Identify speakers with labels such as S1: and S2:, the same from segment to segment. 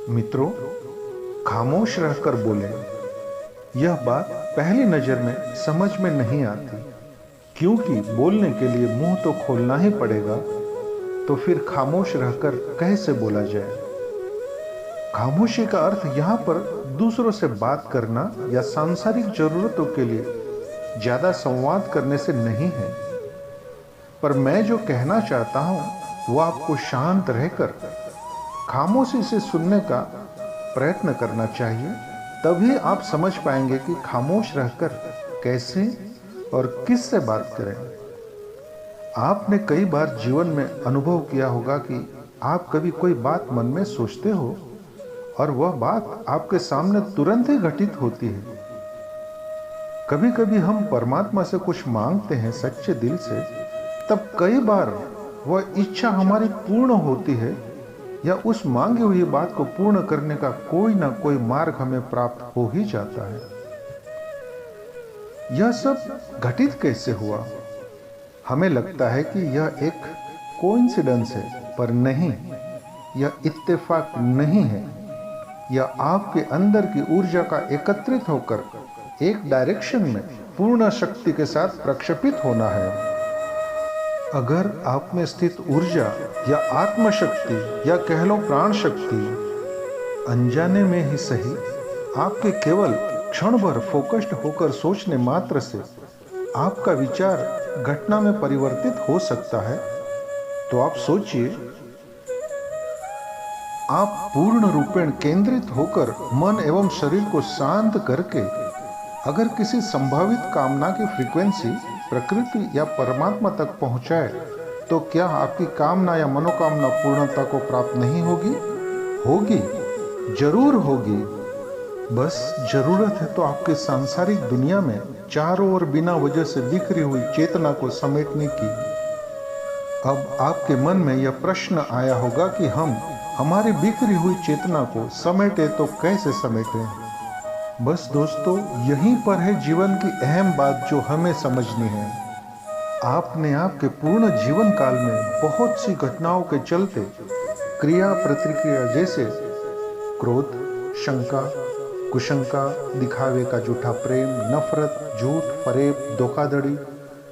S1: मित्रों, खामोश रहकर बोले, यह बात पहली नजर में समझ में नहीं आती, क्योंकि बोलने के लिए मुंह तो खोलना ही पड़ेगा। तो फिर खामोश रहकर कैसे बोला जाए? खामोशी का अर्थ यहाँ पर दूसरों से बात करना या सांसारिक जरूरतों के लिए ज्यादा संवाद करने से नहीं है। पर मैं जो कहना चाहता हूं वो आपको शांत रहकर खामोशी से सुनने का प्रयत्न करना चाहिए। तभी आप समझ पाएंगे कि खामोश रहकर कैसे और किससे बात करें। आपने कई बार जीवन में अनुभव किया होगा कि आप कभी कोई बात मन में सोचते हो और वह बात आपके सामने तुरंत ही घटित होती है। कभी कभी हम परमात्मा से कुछ मांगते हैं सच्चे दिल से, तब कई बार वह इच्छा हमारी पूर्ण होती है या उस मांगी हुई बात को पूर्ण करने का कोई ना कोई मार्ग हमें प्राप्त हो ही जाता है। यह सब घटित कैसे हुआ? हमें लगता है कि यह एक कोइंसिडेंस है, पर नहीं, यह इत्तेफाक नहीं है। यह आपके अंदर की ऊर्जा का एकत्रित होकर एक डायरेक्शन में पूर्ण शक्ति के साथ प्रक्षेपित होना है। अगर आप में स्थित ऊर्जा या आत्मशक्ति या कह लो प्राण शक्ति अनजाने में ही सही आपके केवल क्षण भर फोकस्ड होकर सोचने मात्र से आपका विचार घटना में परिवर्तित हो सकता है, तो आप सोचिए, आप पूर्ण रूपेण केंद्रित होकर मन एवं शरीर को शांत करके अगर किसी संभावित कामना की फ्रीक्वेंसी प्रकृति या परमात्मा तक पहुंचाए, तो क्या आपकी कामना या मनोकामना पूर्णता को प्राप्त नहीं होगी? होगी, जरूर होगी। बस जरूरत है तो आपके सांसारिक दुनिया में चारों ओर बिना वजह से बिखरी हुई चेतना को समेटने की। अब आपके मन में यह प्रश्न आया होगा कि हम हमारी बिखरी हुई चेतना को समेटे तो कैसे समेटें? बस दोस्तों, यहीं पर है जीवन की अहम बात जो हमें समझनी है। आपने आपके पूर्ण जीवन काल में बहुत सी घटनाओं के चलते क्रिया प्रतिक्रिया जैसे क्रोध, शंका, कुशंका, दिखावे का झूठा प्रेम, नफरत, झूठ, फरेब, धोखाधड़ी,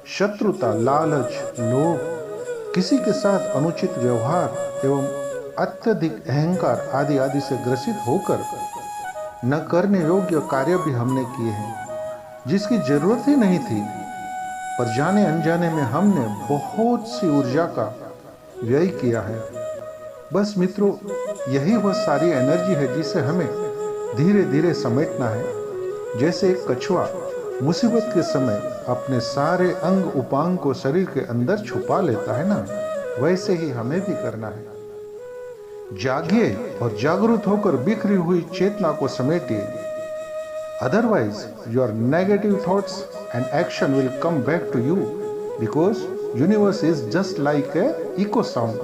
S1: शत्रुता, लालच, लोभ, किसी के साथ अनुचित व्यवहार एवं अत्यधिक अहंकार आदि आदि से ग्रसित होकर न करने योग्य कार्य भी हमने किए हैं जिसकी जरूरत ही नहीं थी, पर जाने अनजाने में हमने बहुत सी ऊर्जा का व्यय किया है। बस मित्रों, यही वह सारी एनर्जी है जिसे हमें धीरे धीरे समेटना है। जैसे एक कछुआ मुसीबत के समय अपने सारे अंग उपांग को शरीर के अंदर छुपा लेता है ना, वैसे ही हमें भी करना है। जागिए और जागरूक होकर बिखरी हुई चेतना को समेटिए। Otherwise your negative thoughts and action will come back to you, because universe is just like a echo sound.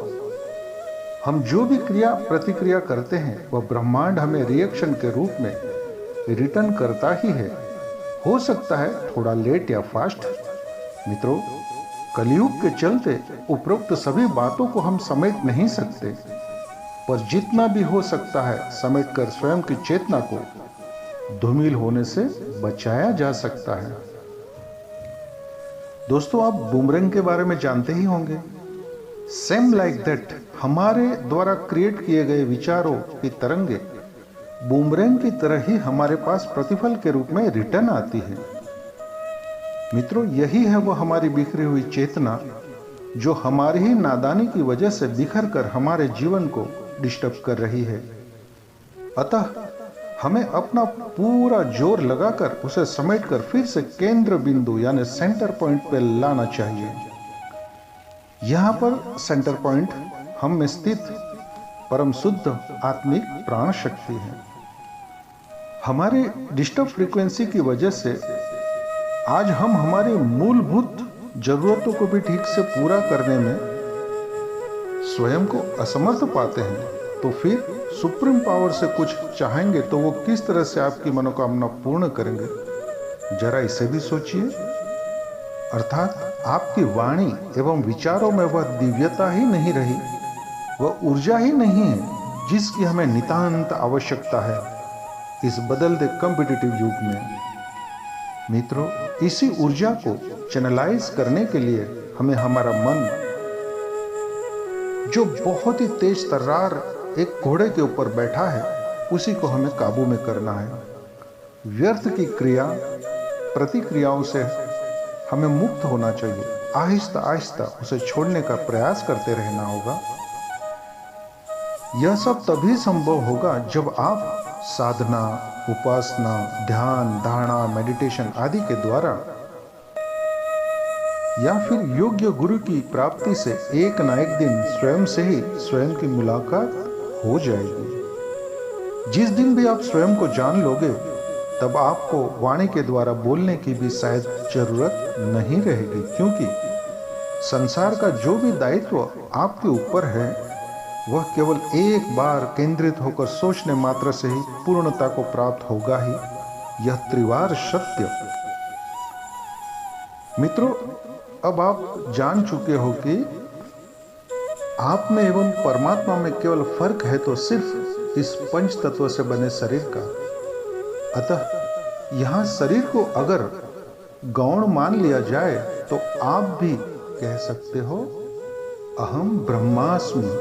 S1: हम जो भी क्रिया प्रतिक्रिया करते हैं वह ब्रह्मांड हमें रिएक्शन के रूप में रिटर्न करता ही है। हो सकता है थोड़ा लेट या फास्ट। मित्रों, कलयुग के चलते उपरोक्त सभी बातों को हम समेट नहीं सकते, पर जितना भी हो सकता है समेटकर स्वयं की चेतना को धूमिल होने से बचाया जा सकता है। दोस्तों, आप बूमरैंग के बारे में जानते ही होंगे। सेम लाइक दैट, हमारे द्वारा क्रिएट किए गए विचारों की तरंगे बूमरैंग की तरह ही हमारे पास प्रतिफल के रूप में रिटर्न आती है। मित्रों, यही है वो हमारी बिखरी हुई चेतना जो हमारी ही नादानी की वजह से बिखर कर हमारे जीवन को डिस्टर्ब कर रही है। अतः हमें अपना पूरा जोर लगाकर उसे समेटकर फिर से केंद्र बिंदु यानी सेंटर पॉइंट पर लाना चाहिए। यहाँ पर सेंटर पॉइंट हम में स्थित परम शुद्ध आत्मिक प्राण शक्ति है। हमारी डिस्टर्ब फ्रीक्वेंसी की वजह से आज हम हमारी मूलभूत जरूरतों को भी ठीक से पूरा करने में स्वयं को असमर्थ पाते हैं। तो फिर सुप्रीम पावर से कुछ चाहेंगे तो वो किस तरह से आपकी मनोकामना पूर्ण करेंगे? जरा इसे भी सोचिए। अर्थात आपकी वाणी एवं विचारों में वह दिव्यता ही नहीं रही, वह ऊर्जा ही नहीं है जिसकी हमें नितांत आवश्यकता है इस बदलते कॉम्पिटिटिव युग में। मित्रों, इसी ऊर्जा को चैनलाइज करने के लिए हमें हमारा मन, जो बहुत ही तेज तर्रार एक घोड़े के ऊपर बैठा है, उसी को हमें काबू में करना है। व्यर्थ की क्रिया प्रतिक्रियाओं से हमें मुक्त होना चाहिए। आहिस्ता आहिस्ता उसे छोड़ने का प्रयास करते रहना होगा। यह सब तभी संभव होगा जब आप साधना, उपासना, ध्यान, धारणा, मेडिटेशन आदि के द्वारा या फिर योग्य गुरु की प्राप्ति से एक ना एक दिन स्वयं से ही स्वयं की मुलाकात हो जाएगी। जिस दिन भी आप स्वयं को जान लोगे, तब आपको वाणी के द्वारा बोलने की भी शायद जरूरत नहीं रहेगी, क्योंकि संसार का जो भी दायित्व आपके ऊपर है वह केवल एक बार केंद्रित होकर सोचने मात्र से ही पूर्णता को प्राप्त होगा ही। यह त्रिवार सत्य। मित्रों, अब आप जान चुके हो कि आप में एवं परमात्मा में केवल फर्क है तो सिर्फ इस पंच तत्व से बने शरीर का। अतः यहां शरीर को अगर गौण मान लिया जाए तो आप भी कह सकते हो, अहम ब्रह्मास्मि,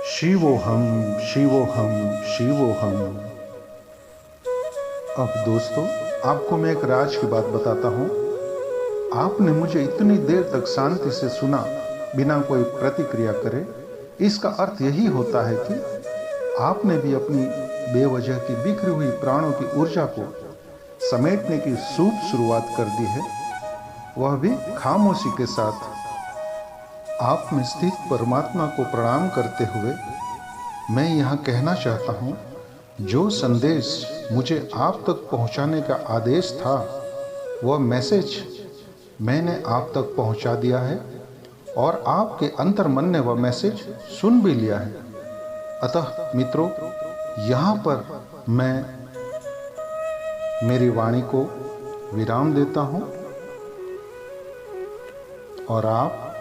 S1: शिवोहम शिवोहम शिवोहम। अब दोस्तों, आपको मैं एक राज की बात बताता हूं। आपने मुझे इतनी देर तक शांति से सुना बिना कोई प्रतिक्रिया करे, इसका अर्थ यही होता है कि आपने भी अपनी बेवजह की बिखरी हुई प्राणों की ऊर्जा को समेटने की शुभ शुरुआत कर दी है, वह भी खामोशी के साथ। आप में स्थित परमात्मा को प्रणाम करते हुए मैं यहाँ कहना चाहता हूँ, जो संदेश मुझे आप तक पहुँचाने का आदेश था, वह मैसेज मैंने आप तक पहुँचा दिया है और आपके अंतर्मन ने वह मैसेज सुन भी लिया है। अतः मित्रों, यहाँ पर मैं मेरी वाणी को विराम देता हूँ और आप